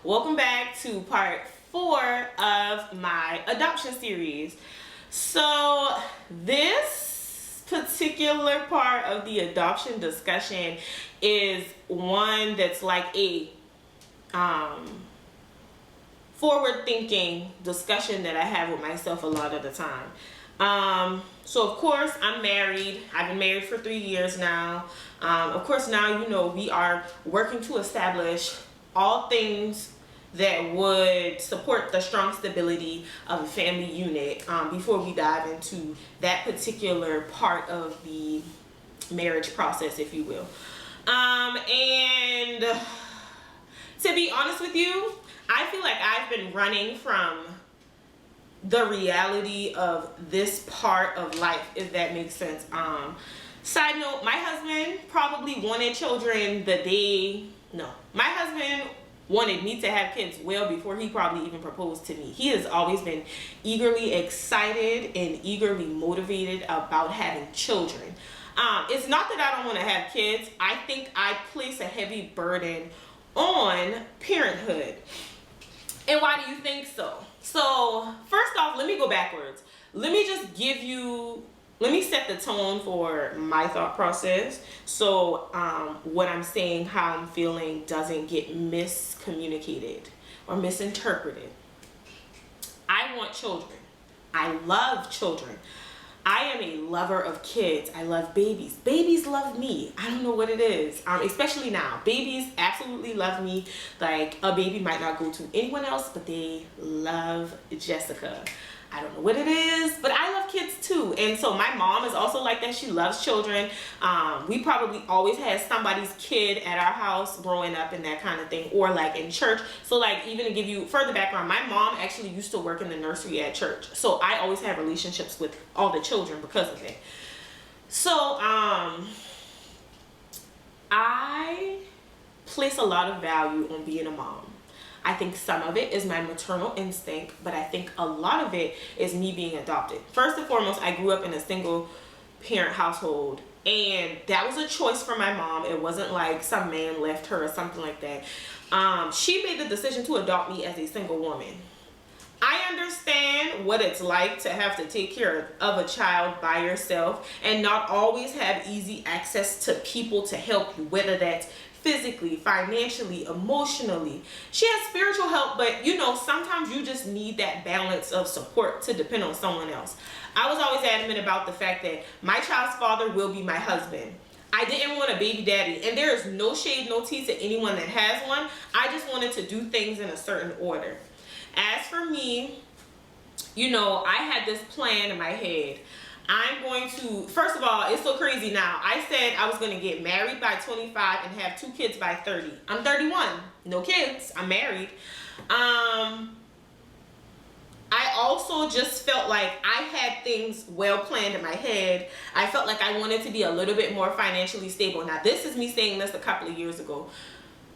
Welcome back to part 4 of my adoption series. So this particular part of the adoption discussion is one that's like a forward-thinking discussion that I have with myself a lot of the time. So of course I'm married. I've been married for 3 years now. Of course now, you know, we are working to establish all things that would support the strong stability of a family unit before we dive into that particular part of the marriage process, if you will. And to be honest with you, I feel like I've been running from the reality of this part of life, if that makes sense. Side note, my husband probably wanted children my husband wanted me to have kids well before he probably even proposed to me. He has always been eagerly excited and eagerly motivated about having children. It's not that I don't want to have kids. I think I place a heavy burden on parenthood. And why do you think so? So first off, let me go backwards. Let me set the tone for my thought process. So what I'm saying, how I'm feeling doesn't get miscommunicated or misinterpreted. I want children. I love children. I am a lover of kids. I love babies. Babies love me. I don't know what it is, especially now. Babies absolutely love me. Like, a baby might not go to anyone else, but they love Jessica. I don't know what it is, but I love kids too. And so my mom is also like that. She loves children. We probably always had somebody's kid at our house growing up and that kind of thing, or like in church. So like, even to give you further background, my mom actually used to work in the nursery at church. So I always had relationships with all the children because of it. So I place a lot of value on being a mom. I think some of it is my maternal instinct, but I think a lot of it is me being adopted. First and foremost, I grew up in a single parent household, and that was a choice for my mom. It wasn't like some man left her or something like that. She made the decision to adopt me as a single woman. I understand what it's like to have to take care of a child by yourself and not always have easy access to people to help you, whether that's physically, financially, emotionally. She has spiritual help, but you know, sometimes you just need that balance of support to depend on someone else. I was always adamant about the fact that my child's father will be my husband. I didn't want a baby daddy, and there is no shade, no tea to anyone that has one. I just wanted to do things in a certain order. As for me, you know, I had this plan in my head. I'm going to, first of all, it's so crazy now. I said I was going to get married by 25 and have 2 kids by 30. I'm 31, no kids, I'm married. I also just felt like I had things well planned in my head. I felt like I wanted to be a little bit more financially stable. Now, this is me saying this a couple of years ago.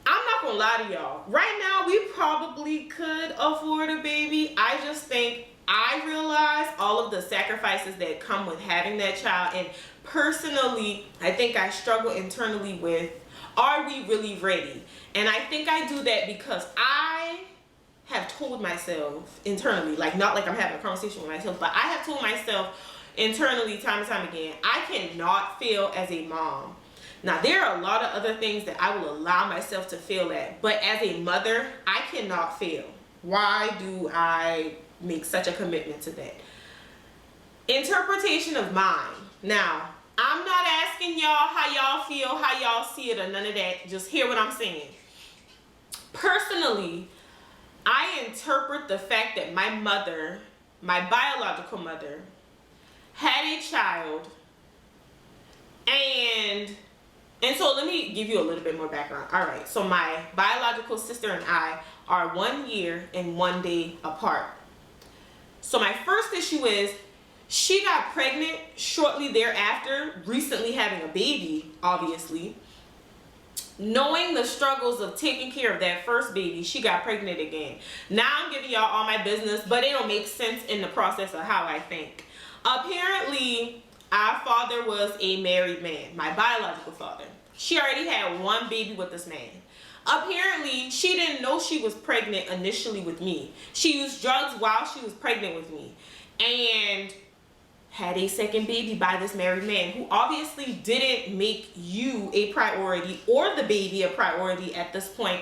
I'm not gonna lie to y'all. Right now, we probably could afford a baby. I just think I realize all of the sacrifices that come with having that child, and personally, I think I struggle internally with, are we really ready? And I think I do that because I have told myself internally, like, not like I'm having a conversation with myself, but I have told myself internally time and time again, I cannot fail as a mom. Now, there are a lot of other things that I will allow myself to fail at, but as a mother, I cannot fail. Why do I make such a commitment to that? Interpretation of mine. Now, I'm not asking y'all how y'all feel, how y'all see it, or none of that. Just hear what I'm saying. Personally, I interpret the fact that my mother, my biological mother, had a child, and so let me give you a little bit more background. All right, so my biological sister and I are 1 year and 1 day apart. So my first issue is, she got pregnant shortly thereafter, recently having a baby, obviously. Knowing the struggles of taking care of that first baby, she got pregnant again. Now I'm giving y'all all my business, but it don't make sense in the process of how I think. Apparently, our father was a married man, my biological father. She already had 1 baby with this man. Apparently, she didn't know she was pregnant initially with me. She used drugs while she was pregnant with me. And had a second baby by this married man who obviously didn't make you a priority or the baby a priority at this point.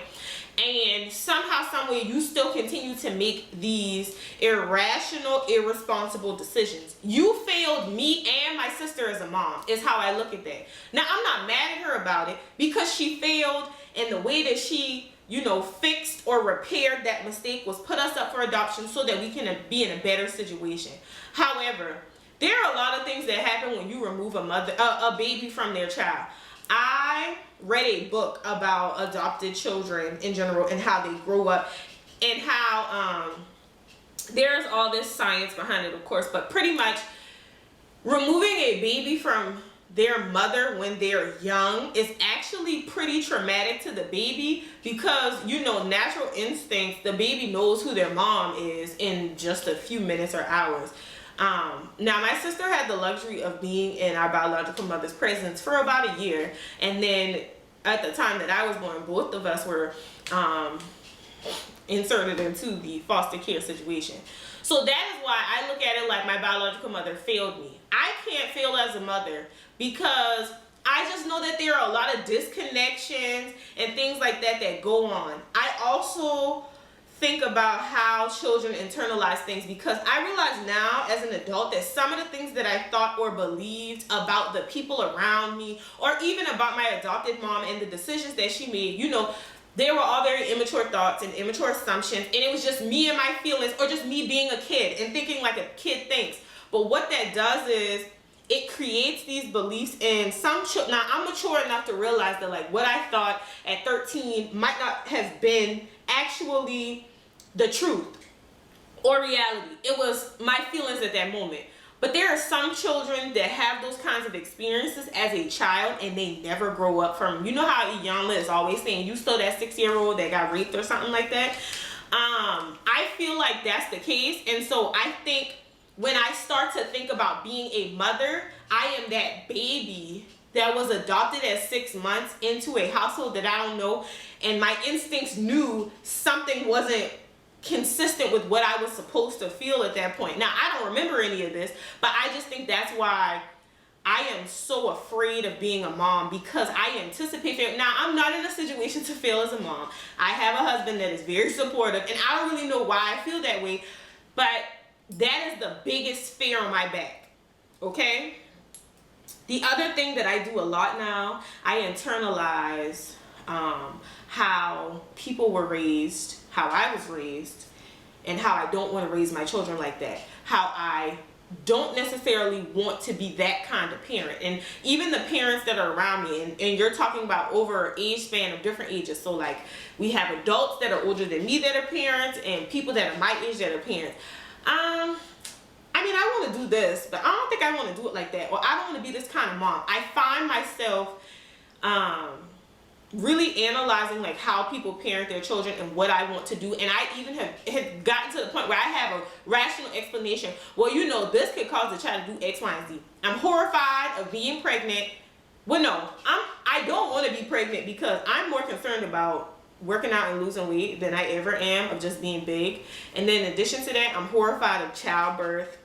And somehow, someway, you still continue to make these irrational, irresponsible decisions. You failed me and my sister as a mom, is how I look at that. Now, I'm not mad at her about it because she failed, and the way that she, fixed or repaired that mistake was put us up for adoption so that we can be in a better situation. However, there are a lot of things that happen when you remove a baby from their child. I read a book about adopted children in general and how they grow up, and how there's all this science behind it, of course, but pretty much removing a baby from their mother when they're young is actually pretty traumatic to the baby because, natural instincts, the baby knows who their mom is in just a few minutes or hours. Now, my sister had the luxury of being in our biological mother's presence for about a year, and then at the time that I was born, both of us were inserted into the foster care situation. So that is why I look at it like my biological mother failed me. I can't fail as a mother because I just know that there are a lot of disconnections and things like that that go on. I also think about how children internalize things because I realize now as an adult that some of the things that I thought or believed about the people around me, or even about my adopted mom and the decisions that she made, they were all very immature thoughts and immature assumptions, and it was just me and my feelings, or just me being a kid and thinking like a kid thinks. But what that does is it creates these beliefs in some children. Now, I'm mature enough to realize that like what I thought at 13 might not have been actually the truth or reality. It was my feelings at that moment. But there are some children that have those kinds of experiences as a child and they never grow up from, how Iyanla is always saying, you still that 6-year-old that got raped or something like that. I feel like that's the case. And so I think when I start to think about being a mother, I am that baby that was adopted at 6 months into a household that I don't know. And my instincts knew something wasn't consistent with what I was supposed to feel at that point. Now, I don't remember any of this, but I just think that's why I am so afraid of being a mom, because I anticipate failure. Now, I'm not in a situation to fail as a mom. I have a husband that is very supportive, and I don't really know why I feel that way, but that is the biggest fear on my back, okay? The other thing that I do a lot now, I internalize how people were raised, how I was raised, and how I don't want to raise my children like that. How I don't necessarily want to be that kind of parent. And even the parents that are around me, and you're talking about over an age span of different ages. So like we have adults that are older than me that are parents, and people that are my age that are parents. I want to do this, but I don't think I want to do it like that. Or I don't want to be this kind of mom. I find myself really analyzing like how people parent their children and what I want to do. And I even have gotten to the point where I have a rational explanation. Well, this could cause the child to do X, Y, and Z. I'm horrified of being pregnant. Well, no, I don't want to be pregnant because I'm more concerned about working out and losing weight than I ever am of just being big. And then in addition to that, I'm horrified of childbirth.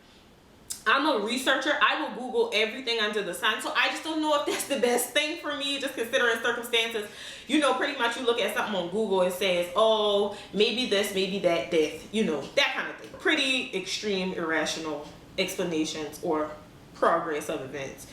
I'm a researcher. I will Google everything under the sun. So I just don't know if that's the best thing for me, just considering circumstances. Pretty much you look at something on Google, it says, oh, maybe this, maybe that, death, that kind of thing. Pretty extreme, irrational explanations or progress of events.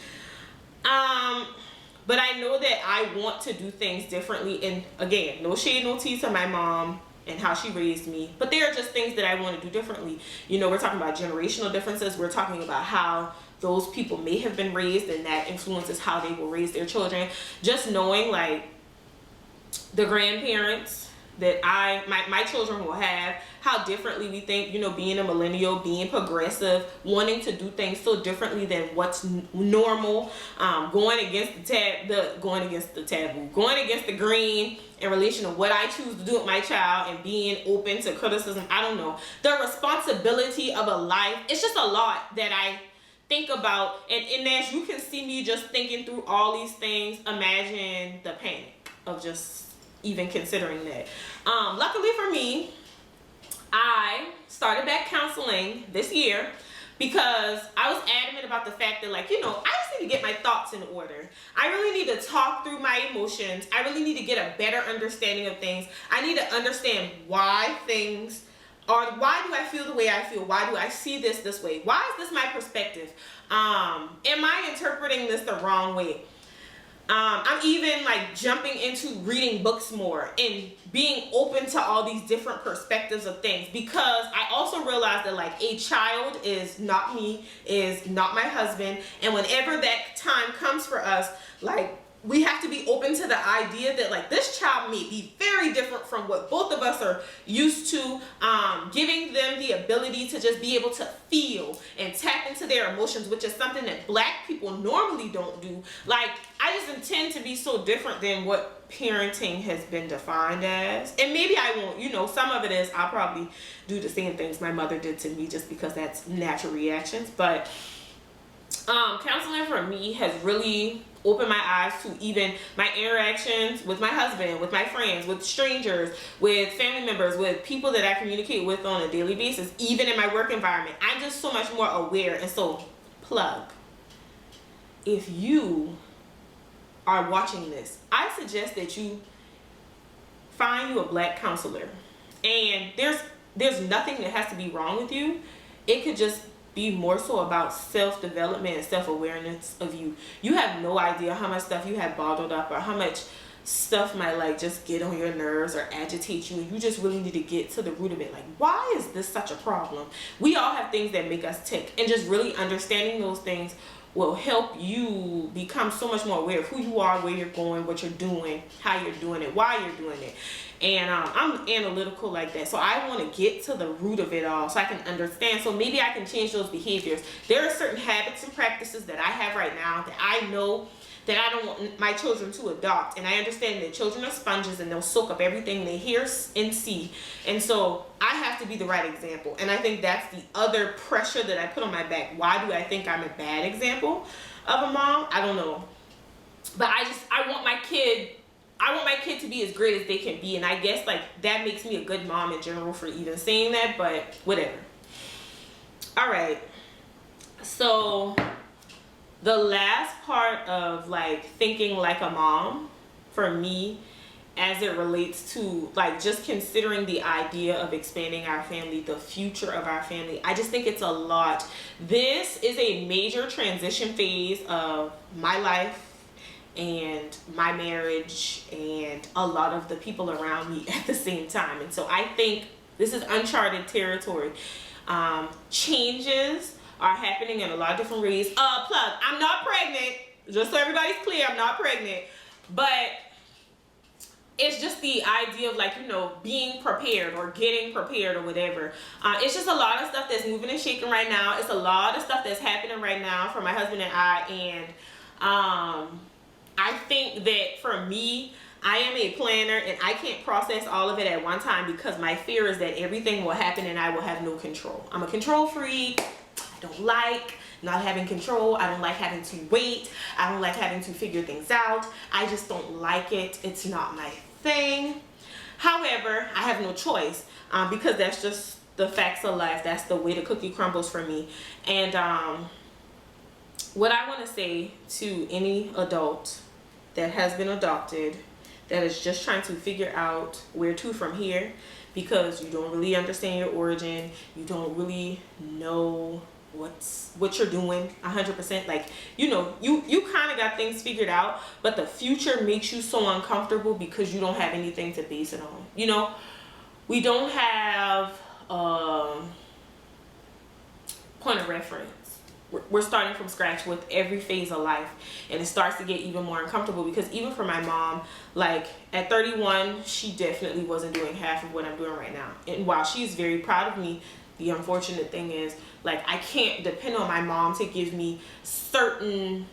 But I know that I want to do things differently. And again, no shade, no tea to my mom and how she raised me, but there are just things that I want to do differently. We're talking about generational differences. We're talking about how those people may have been raised, and that influences how they will raise their children. Just knowing like the grandparents that my children will have, how differently we think, being a millennial, being progressive, wanting to do things so differently than what's normal, going against the taboo, going against the green in relation to what I choose to do with my child, and being open to criticism. I don't know. The responsibility of a life, it's just a lot that I think about. And as you can see me just thinking through all these things, imagine the panic of just even considering that. Luckily for me, I started back counseling this year because I was adamant about the fact that, like, you know, I just need to get my thoughts in order. I really need to talk through my emotions. I really need to get a better understanding of things. I need to understand why things are, why do I feel the way I feel? Why do I see this way? Why is this my perspective? Am I interpreting this the wrong way? I'm even like jumping into reading books more and being open to all these different perspectives of things, because I also realized that, like, a child is not me, is not my husband, and whenever that time comes for us, like, we have to be open to the idea that, like, this child may be very different from what both of us are used to, giving them the ability to just be able to feel and tap into their emotions, which is something that Black people normally don't do. Like, I just intend to be so different than what parenting has been defined as. And maybe I won't, you know, some of it is I'll probably do the same things my mother did to me just because that's natural reactions. But counseling for me has really opened my eyes to even my interactions with my husband, with my friends, with strangers, with family members, with people that I communicate with on a daily basis, even in my work environment. I'm just so much more aware. And so, plug, if you are watching this, I suggest that you find you a Black counselor. And there's nothing that has to be wrong with you. It could just be more so about self-development and self-awareness of you. You have no idea how much stuff you have bottled up, or how much stuff might, like, just get on your nerves or agitate you, and you just really need to get to the root of it. Like, why is this such a problem? We all have things that make us tick, and just really understanding those things will help you become so much more aware of who you are, where you're going, what you're doing, how you're doing it, why you're doing it. And I'm analytical like that, so I want to get to the root of it all so I can understand, so maybe I can change those behaviors. There are certain habits and practices that I have right now that I know that I don't want my children to adopt, and I understand that children are sponges and they'll soak up everything they hear and see, and so I have to be the right example. And I think that's the other pressure that I put on my back. Why do I think I'm a bad example of a mom? I don't know, but I want my kid to be as great as they can be, and I guess, like, that makes me a good mom in general for even saying that, but whatever. All right, so the last part of, like, thinking like a mom for me, as it relates to, like, just considering the idea of expanding our family, the future of our family, I just think it's a lot. This is a major transition phase of my life and my marriage and a lot of the people around me at the same time. And so I think this is uncharted territory. Changes are happening in a lot of different ways. Plug, I'm not pregnant. Just so everybody's clear, I'm not pregnant. But it's just the idea of, like, you know, being prepared or getting prepared or whatever. It's just a lot of stuff that's moving and shaking right now. It's a lot of stuff that's happening right now for my husband and I. And I think that for me, I am a planner, and I can't process all of it at one time, because my fear is that everything will happen and I will have no control. I'm a control freak. I don't like not having control. I don't like having to wait. I don't like having to figure things out. I just don't like it. It's not my thing. However, I have no choice, because that's just the facts of life. That's the way the cookie crumbles for me. And what I want to say to any adult that has been adopted, that is just trying to figure out where to from here, because you don't really understand your origin, you don't really know what you're doing 100%, like, you know, you kind of got things figured out, but the future makes you so uncomfortable because you don't have anything to base it on. You know, we don't have point of reference. We're starting from scratch with every phase of life, and it starts to get even more uncomfortable, because even for my mom, like, at 31, she definitely wasn't doing half of what I'm doing right now. And while she's very proud of me, the unfortunate thing is, like, I can't depend on my mom to give me a certain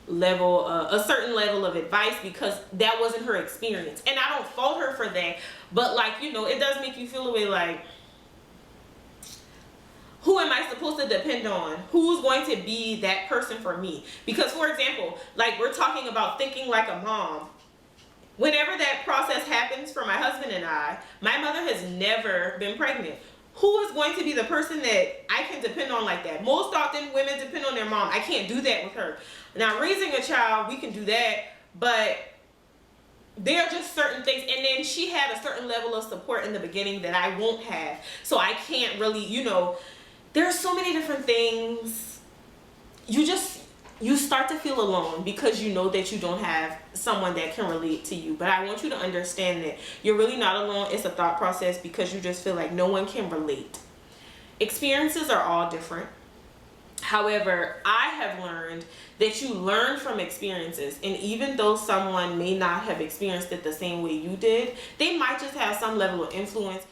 level of advice, because that wasn't her experience. And I don't fault her for that, but, like, you know, it does make you feel a way, like, who am I supposed to depend on? Who's going to be that person for me? Because, for example, like, we're talking about thinking like a mom. whenever that process happens for my husband and I, my mother has never been pregnant. Who is going to be the person that I can depend on like that? Most often women depend on their mom. I can't do that with her. Now, raising a child, we can do that, but there are just certain things. And then she had a certain level of support in the beginning that I won't have. So I can't really, you know, there are so many different things. You start to feel alone because you know that you don't have someone that can relate to you. But I want you to understand that you're really not alone. It's a thought process because you just feel like no one can relate. Experiences are all different. However, I have learned that you learn from experiences, and even though someone may not have experienced it the same way you did, they might just have some level of influence